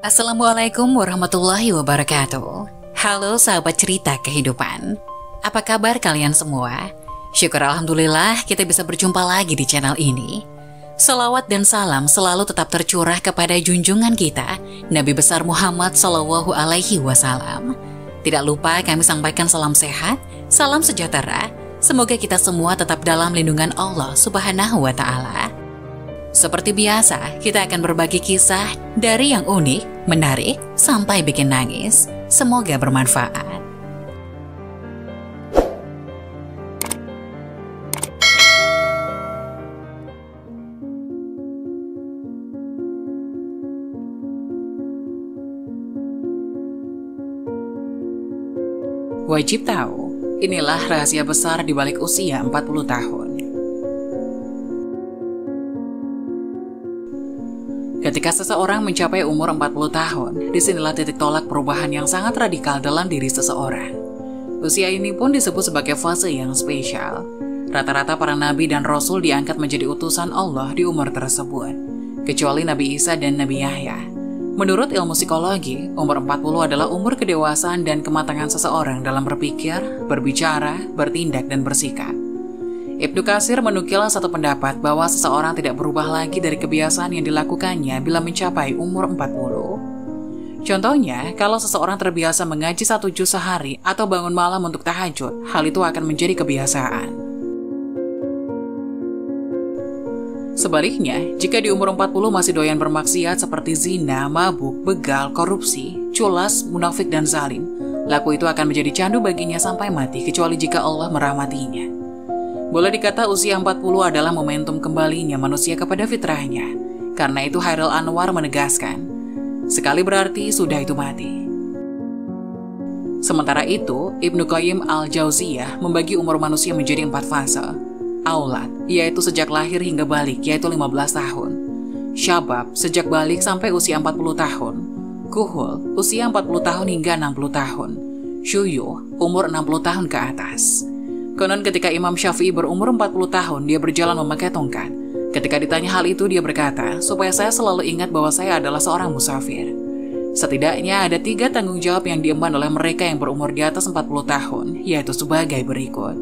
Assalamualaikum warahmatullahi wabarakatuh. Halo sahabat cerita kehidupan. Apa kabar kalian semua? Syukur alhamdulillah kita bisa berjumpa lagi di channel ini. Salawat dan salam selalu tetap tercurah kepada junjungan kita, Nabi besar Muhammad Sallallahu Alaihi Wasallam. Tidak lupa kami sampaikan salam sehat, salam sejahtera. Semoga kita semua tetap dalam lindungan Allah Subhanahu wa Ta'ala. Seperti biasa, kita akan berbagi kisah dari yang unik, menarik, sampai bikin nangis. Semoga bermanfaat. Wajib tahu, inilah rahasia besar di balik usia 40 tahun. Ketika seseorang mencapai umur 40 tahun, disinilah titik tolak perubahan yang sangat radikal dalam diri seseorang. Usia ini pun disebut sebagai fase yang spesial. Rata-rata para nabi dan rasul diangkat menjadi utusan Allah di umur tersebut, kecuali Nabi Isa dan Nabi Yahya. Menurut ilmu psikologi, umur 40 adalah umur kedewasaan dan kematangan seseorang dalam berpikir, berbicara, bertindak, dan bersikap. Ibnu Katsir menukil satu pendapat bahwa seseorang tidak berubah lagi dari kebiasaan yang dilakukannya bila mencapai umur 40. Contohnya, kalau seseorang terbiasa mengaji 1 juz sehari atau bangun malam untuk tahajud, hal itu akan menjadi kebiasaan. Sebaliknya, jika di umur 40 masih doyan bermaksiat seperti zina, mabuk, begal, korupsi, culas, munafik, dan zalim, laku itu akan menjadi candu baginya sampai mati kecuali jika Allah merahmatinya. Boleh dikata usia 40 adalah momentum kembalinya manusia kepada fitrahnya. Karena itu Hairil Anwar menegaskan, sekali berarti sudah itu mati. Sementara itu, Ibnu Qayyim al-Jauziyah membagi umur manusia menjadi 4 fase. Aulad, yaitu sejak lahir hingga balik, yaitu 15 tahun. Syabab, sejak balik sampai usia 40 tahun. Kuhul, usia 40 tahun hingga 60 tahun. Syuyuh, umur 60 tahun ke atas. Konon ketika Imam Syafi'i berumur 40 tahun, dia berjalan memakai tongkat. Ketika ditanya hal itu, dia berkata, supaya saya selalu ingat bahwa saya adalah seorang musafir. Setidaknya ada 3 tanggung jawab yang diemban oleh mereka yang berumur di atas 40 tahun, yaitu sebagai berikut.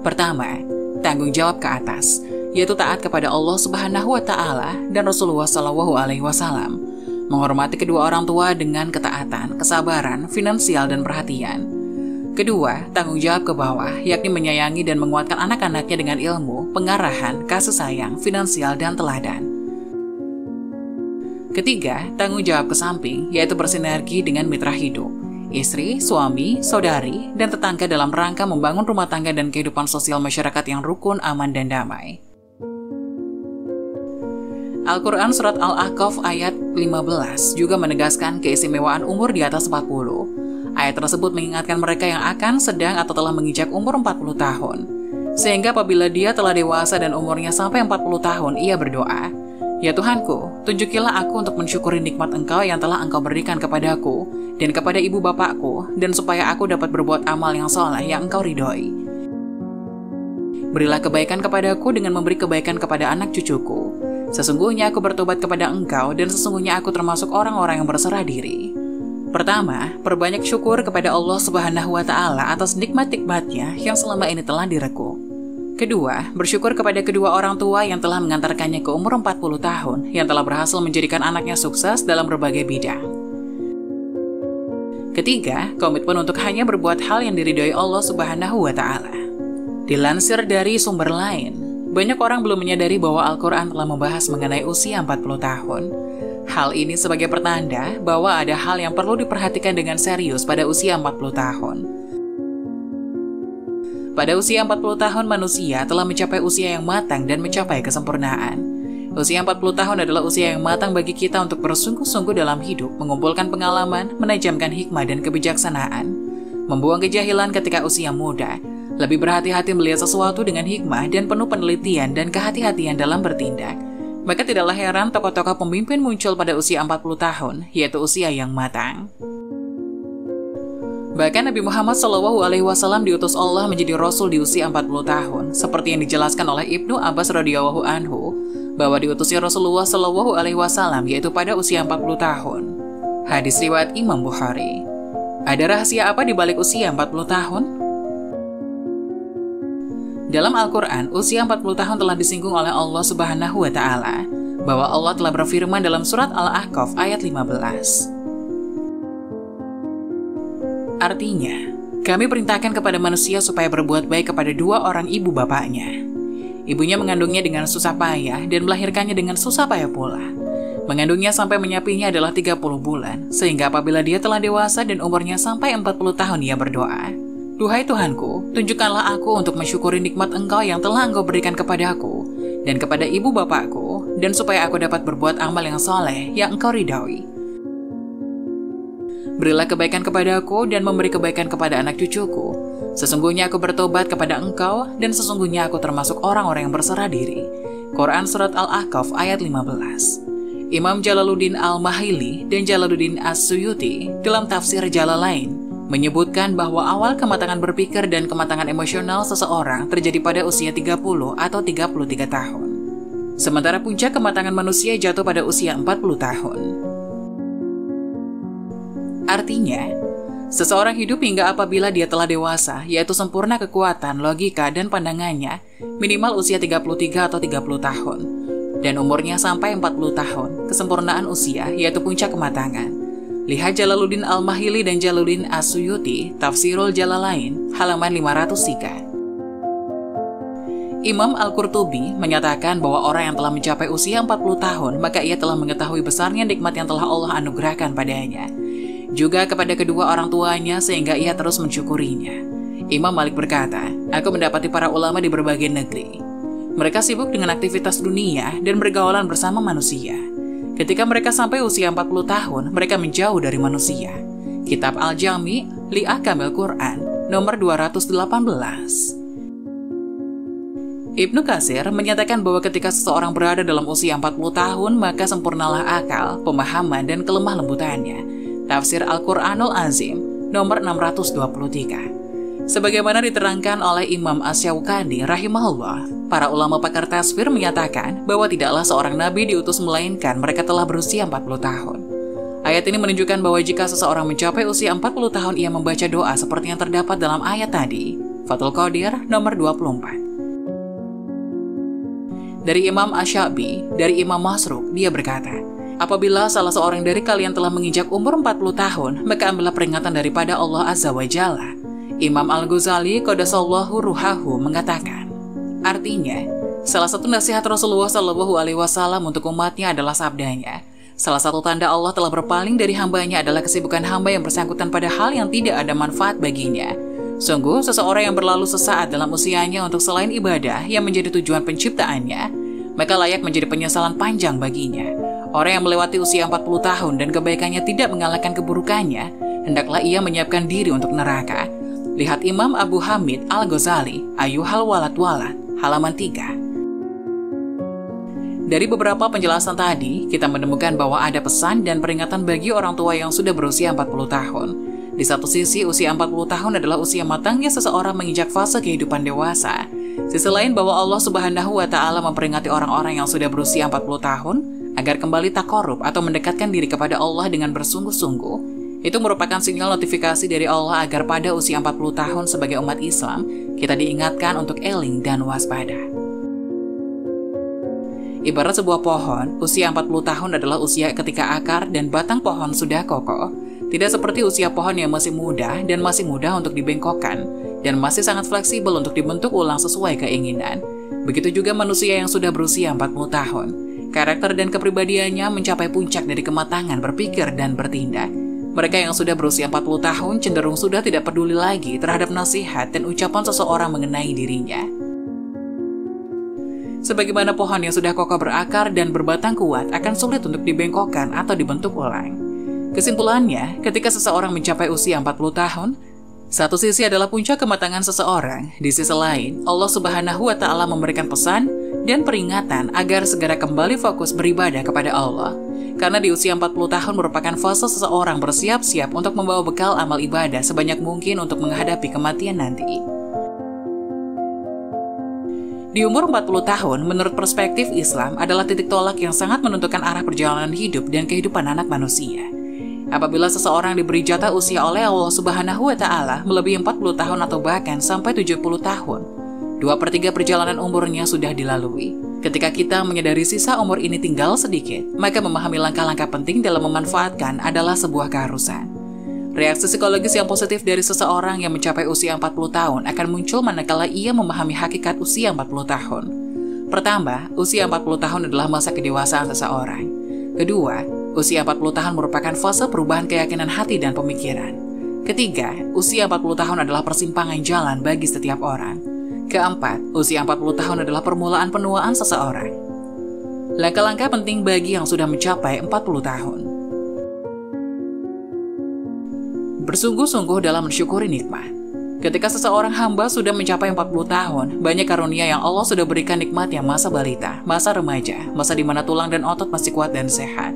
Pertama, tanggung jawab ke atas, yaitu taat kepada Allah Subhanahu wa Ta'ala dan Rasulullah Shallallahu Alaihi Wasallam, menghormati kedua orang tua dengan ketaatan, kesabaran, finansial, dan perhatian. Kedua, tanggung jawab ke bawah, yakni menyayangi dan menguatkan anak-anaknya dengan ilmu, pengarahan, kasih sayang, finansial, dan teladan. Ketiga, tanggung jawab ke samping, yaitu bersinergi dengan mitra hidup, istri, suami, saudari, dan tetangga dalam rangka membangun rumah tangga dan kehidupan sosial masyarakat yang rukun, aman, dan damai. Al-Quran Surat Al-Ahqaf ayat 15 juga menegaskan keistimewaan umur di atas 40. Ayat tersebut mengingatkan mereka yang akan, sedang, atau telah menginjak umur 40 tahun. Sehingga apabila dia telah dewasa dan umurnya sampai 40 tahun, ia berdoa, "Ya Tuhanku, tunjukilah aku untuk mensyukuri nikmat Engkau yang telah Engkau berikan kepadaku dan kepada ibu bapakku, dan supaya aku dapat berbuat amal yang saleh yang Engkau ridhoi. Berilah kebaikan kepadaku dengan memberi kebaikan kepada anak cucuku. Sesungguhnya aku bertobat kepada Engkau dan sesungguhnya aku termasuk orang-orang yang berserah diri." Pertama, perbanyak syukur kepada Allah Subhanahu wa Ta'ala atas nikmat-nikmatnya yang selama ini telah direkuk. Kedua, bersyukur kepada kedua orang tua yang telah mengantarkannya ke umur 40 tahun, yang telah berhasil menjadikan anaknya sukses dalam berbagai bidang. Ketiga, komitmen untuk hanya berbuat hal yang diridhoi Allah Subhanahu wa Ta'ala. Dilansir dari sumber lain, banyak orang belum menyadari bahwa Al-Quran telah membahas mengenai usia 40 tahun. Hal ini sebagai pertanda bahwa ada hal yang perlu diperhatikan dengan serius pada usia 40 tahun. Pada usia 40 tahun manusia telah mencapai usia yang matang dan mencapai kesempurnaan. Usia 40 tahun adalah usia yang matang bagi kita untuk bersungguh-sungguh dalam hidup, mengumpulkan pengalaman, menajamkan hikmah dan kebijaksanaan, membuang kejahilan ketika usia muda, lebih berhati-hati melihat sesuatu dengan hikmah dan penuh penelitian dan kehati-hatian dalam bertindak. Maka tidaklah heran tokoh-tokoh pemimpin muncul pada usia 40 tahun, yaitu usia yang matang. Bahkan Nabi Muhammad SAW diutus Allah menjadi Rasul di usia 40 tahun, seperti yang dijelaskan oleh Ibnu Abbas radhiyallahu anhu, bahwa diutusnya Rasulullah Shallallahu Alaihi Wasallam yaitu pada usia 40 tahun. Hadis riwayat Imam Bukhari. Ada rahasia apa di balik usia 40 tahun? Dalam Al-Quran, usia 40 tahun telah disinggung oleh Allah Subhanahu wa Ta'ala, bahwa Allah telah berfirman dalam surat Al-Ahqaf ayat 15. Artinya, kami perintahkan kepada manusia supaya berbuat baik kepada dua orang ibu bapaknya. Ibunya mengandungnya dengan susah payah dan melahirkannya dengan susah payah pula. Mengandungnya sampai menyapinya adalah 30 bulan, sehingga apabila dia telah dewasa dan umurnya sampai 40 tahun ia berdoa, "Duhai Tuhanku, tunjukkanlah aku untuk mensyukuri nikmat Engkau yang telah Engkau berikan kepadaku dan kepada ibu bapakku, dan supaya aku dapat berbuat amal yang soleh yang Engkau ridhoi. Berilah kebaikan kepadaku dan memberi kebaikan kepada anak cucuku. Sesungguhnya aku bertobat kepada Engkau dan sesungguhnya aku termasuk orang-orang yang berserah diri." Quran Surat Al-Ahqaf ayat 15. Imam Jalaluddin Al-Mahili dan Jalaluddin As-Suyuti dalam tafsir Jalalain menyebutkan bahwa awal kematangan berpikir dan kematangan emosional seseorang terjadi pada usia 30 atau 33 tahun. Sementara puncak kematangan manusia jatuh pada usia 40 tahun. Artinya, seseorang hidup hingga apabila dia telah dewasa, yaitu sempurna kekuatan, logika, dan pandangannya, minimal usia 33 atau 30 tahun. Dan umurnya sampai 40 tahun, kesempurnaan usia, yaitu puncak kematangan. Lihat Jalaluddin Al-Mahili dan Jalaluddin As-Suyuti, Tafsirul Jalalain, halaman 503. Imam Al-Qurtubi menyatakan bahwa orang yang telah mencapai usia 40 tahun, maka ia telah mengetahui besarnya nikmat yang telah Allah anugerahkan padanya. Juga kepada kedua orang tuanya sehingga ia terus mensyukurinya. Imam Malik berkata, "Aku mendapati para ulama di berbagai negeri. Mereka sibuk dengan aktivitas dunia dan bergaulan bersama manusia. Ketika mereka sampai usia 40 tahun, mereka menjauh dari manusia." Kitab Al-Jami li Ahkamil Quran, nomor 218. Ibnu Katsir menyatakan bahwa ketika seseorang berada dalam usia 40 tahun, maka sempurnalah akal, pemahaman, dan kelemah lembutannya. Tafsir Al-Quranul Azim, nomor 623. Sebagaimana diterangkan oleh Imam Asy-Syaukani rahimahullah, para ulama pakar tasfir menyatakan bahwa tidaklah seorang nabi diutus melainkan mereka telah berusia 40 tahun. Ayat ini menunjukkan bahwa jika seseorang mencapai usia 40 tahun ia membaca doa seperti yang terdapat dalam ayat tadi. Fathul Qadir nomor 24. Dari Imam Asy-Sya'bi, dari Imam Masruq, dia berkata, "Apabila salah seorang dari kalian telah menginjak umur 40 tahun, maka ambillah peringatan daripada Allah Azza wa Jalla." Imam Al-Ghazali Qaddasallahu ruhahu mengatakan, artinya, salah satu nasihat Rasulullah Shallallahu Alaihi Wasallam untuk umatnya adalah sabdanya, "Salah satu tanda Allah telah berpaling dari hambanya adalah kesibukan hamba yang bersangkutan pada hal yang tidak ada manfaat baginya. Sungguh, seseorang yang berlalu sesaat dalam usianya untuk selain ibadah yang menjadi tujuan penciptaannya, maka layak menjadi penyesalan panjang baginya. Orang yang melewati usia 40 tahun dan kebaikannya tidak mengalahkan keburukannya, hendaklah ia menyiapkan diri untuk neraka." Lihat Imam Abu Hamid Al-Ghazali, Ayyuhal Walad Walad, halaman 3. Dari beberapa penjelasan tadi, kita menemukan bahwa ada pesan dan peringatan bagi orang tua yang sudah berusia 40 tahun. Di satu sisi, usia 40 tahun adalah usia matangnya seseorang menginjak fase kehidupan dewasa. Sisi lain bahwa Allah Subhanahu wa Ta'ala memperingati orang-orang yang sudah berusia 40 tahun agar kembali takorup atau mendekatkan diri kepada Allah dengan bersungguh-sungguh. Itu merupakan sinyal notifikasi dari Allah agar pada usia 40 tahun sebagai umat Islam, kita diingatkan untuk eling dan waspada. Ibarat sebuah pohon, usia 40 tahun adalah usia ketika akar dan batang pohon sudah kokoh. Tidak seperti usia pohon yang masih muda dan masih mudah untuk dibengkokkan, dan masih sangat fleksibel untuk dibentuk ulang sesuai keinginan. Begitu juga manusia yang sudah berusia 40 tahun. Karakter dan kepribadiannya mencapai puncak dari kematangan berpikir dan bertindak. Mereka yang sudah berusia 40 tahun cenderung sudah tidak peduli lagi terhadap nasihat dan ucapan seseorang mengenai dirinya. Sebagaimana pohon yang sudah kokoh berakar dan berbatang kuat akan sulit untuk dibengkokkan atau dibentuk ulang. Kesimpulannya, ketika seseorang mencapai usia 40 tahun, satu sisi adalah puncak kematangan seseorang, di sisi lain, Allah Subhanahu wa Ta'ala memberikan pesan dan peringatan agar segera kembali fokus beribadah kepada Allah. Karena di usia 40 tahun merupakan fase seseorang bersiap-siap untuk membawa bekal amal ibadah sebanyak mungkin untuk menghadapi kematian nanti. Di umur 40 tahun, menurut perspektif Islam adalah titik tolak yang sangat menentukan arah perjalanan hidup dan kehidupan anak manusia. Apabila seseorang diberi jatah usia oleh Allah Subhanahu wa Ta'ala melebihi 40 tahun atau bahkan sampai 70 tahun, 2/3 perjalanan umurnya sudah dilalui. Ketika kita menyadari sisa umur ini tinggal sedikit, maka memahami langkah-langkah penting dalam memanfaatkan adalah sebuah keharusan. Reaksi psikologis yang positif dari seseorang yang mencapai usia 40 tahun akan muncul manakala ia memahami hakikat usia 40 tahun. Pertama, usia 40 tahun adalah masa kedewasaan seseorang. Kedua, usia 40 tahun merupakan fase perubahan keyakinan hati dan pemikiran. Ketiga, usia 40 tahun adalah persimpangan jalan bagi setiap orang. Keempat, usia 40 tahun adalah permulaan penuaan seseorang. Langkah-langkah penting bagi yang sudah mencapai 40 tahun. Bersungguh-sungguh dalam mensyukuri nikmat. Ketika seseorang hamba sudah mencapai 40 tahun, banyak karunia yang Allah sudah berikan nikmatnya masa balita, masa remaja, masa di mana tulang dan otot masih kuat dan sehat.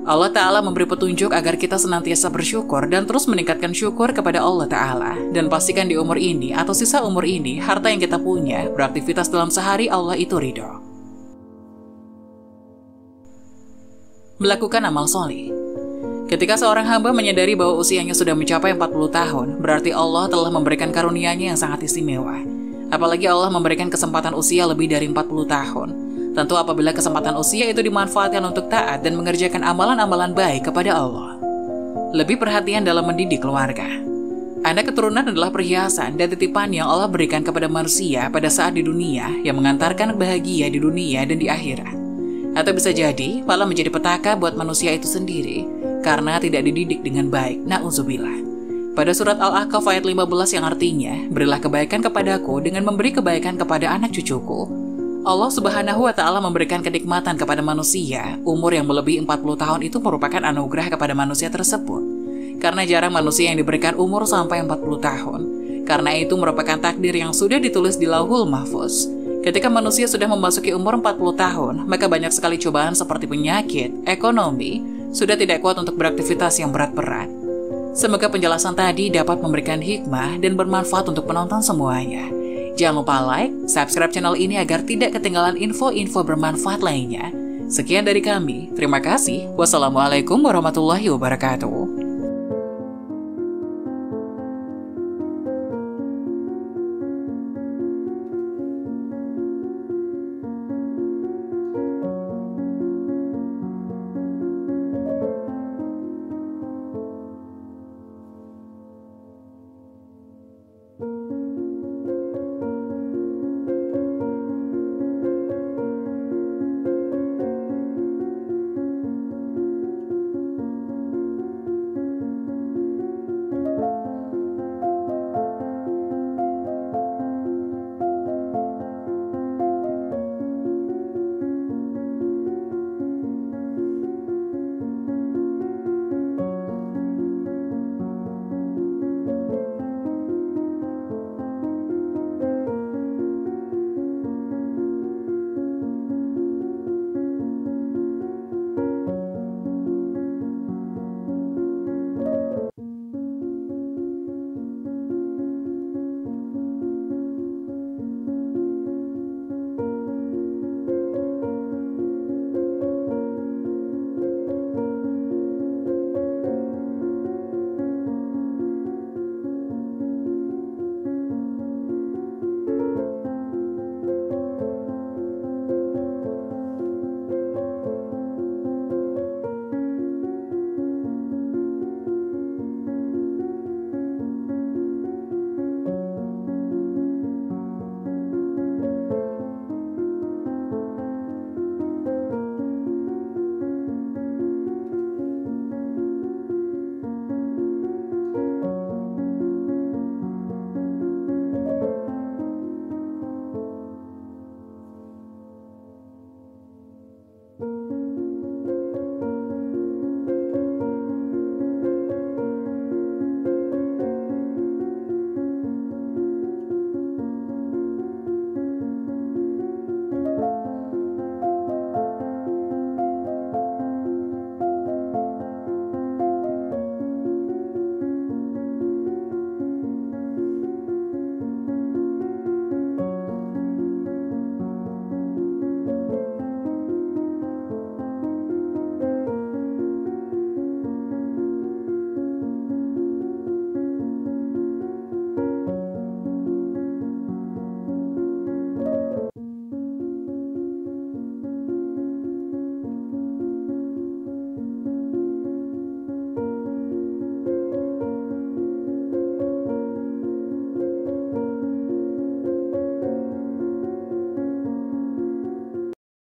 Allah Ta'ala memberi petunjuk agar kita senantiasa bersyukur dan terus meningkatkan syukur kepada Allah Ta'ala. Dan pastikan di umur ini atau sisa umur ini, harta yang kita punya, beraktivitas dalam sehari Allah itu ridho. Melakukan amal soleh. Ketika seorang hamba menyadari bahwa usianya sudah mencapai 40 tahun, berarti Allah telah memberikan karunia-Nya yang sangat istimewa. Apalagi Allah memberikan kesempatan usia lebih dari 40 tahun. Tentu apabila kesempatan usia itu dimanfaatkan untuk taat dan mengerjakan amalan-amalan baik kepada Allah. Lebih perhatian dalam mendidik keluarga. Anak keturunan adalah perhiasan dan titipan yang Allah berikan kepada manusia pada saat di dunia yang mengantarkan bahagia di dunia dan di akhirat. Atau bisa jadi malah menjadi petaka buat manusia itu sendiri karena tidak dididik dengan baik. Na'udzubillah. Pada surat Al-Ahqaf ayat 15 yang artinya, berilah kebaikan kepadaku dengan memberi kebaikan kepada anak cucuku. Allah Subhanahu wa Ta'ala memberikan kenikmatan kepada manusia. Umur yang melebihi 40 tahun itu merupakan anugerah kepada manusia tersebut. Karena jarang manusia yang diberikan umur sampai 40 tahun. Karena itu merupakan takdir yang sudah ditulis di Lauhul Mahfuz. Ketika manusia sudah memasuki umur 40 tahun, maka banyak sekali cobaan seperti penyakit, ekonomi, sudah tidak kuat untuk beraktivitas yang berat-berat. Semoga penjelasan tadi dapat memberikan hikmah dan bermanfaat untuk penonton semuanya. Jangan lupa like, subscribe channel ini agar tidak ketinggalan info-info bermanfaat lainnya. Sekian dari kami, terima kasih. Wassalamualaikum warahmatullahi wabarakatuh.